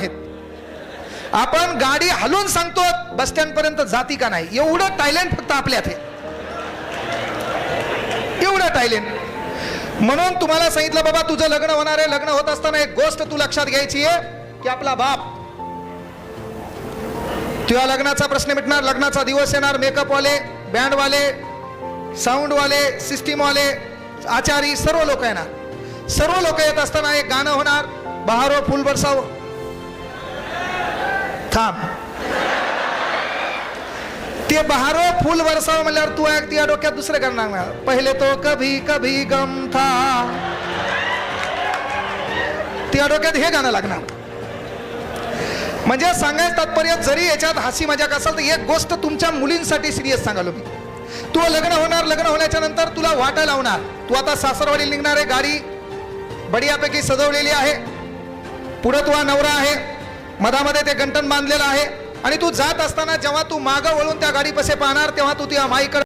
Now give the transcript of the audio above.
आहेत. आपण गाडी हलवून सांगतो बस स्टँड पर्यंत जाती का नाही, एवढं टॅलेंट फक्त आपल्यात आहे, एवढं टॅलेंट. म्हणून तुम्हाला सांगितलं बाबा तुझं लग्न होणार आहे. लग्न होत असताना एक गोष्ट तू लक्षात घ्यायची आहे की आपला बाप, तुझ्या लग्नाचा प्रश्न मिटणार. लग्नाचा दिवस येणार, मेकअप वाले, बँड वाले, साऊंड वाले, सिस्टीम वाले, आचारी, सर्व लोक येणार. सर्व लोक येत असताना एक गाणं होणार, बहारो फूल बरसाव. थांब, ते बहारो फूल बरसाव म्हणल्यावर तू ऐक, तुझ्या डोक्यात दुसरं गाणं लागणार. पहिले तो कभी कभी गम था, तुझ्या डोक्यात हे गाणं लागणार. म्हणजे सांगायचं तात्पर्य, जरी याच्यात हसी मजाक असेल तर एक गोष्ट तुमच्या मुलींसाठी सिरियस सांगालो मी. तू लग्न होणार, लग्न होण्याच्या नंतर तुला वाटा लावणार. तू आता सासरवाडी निघणार आहे, गाडी बढियापैकी सजवलेली आहे, पुढे तुझा नवरा आहे, मधामध्ये ते गंटन बांधलेलं आहे, आणि तू जात असताना जेव्हा तू मागं वळून त्या गाडी पसे पाहणार तेव्हा तू त्या माईकडे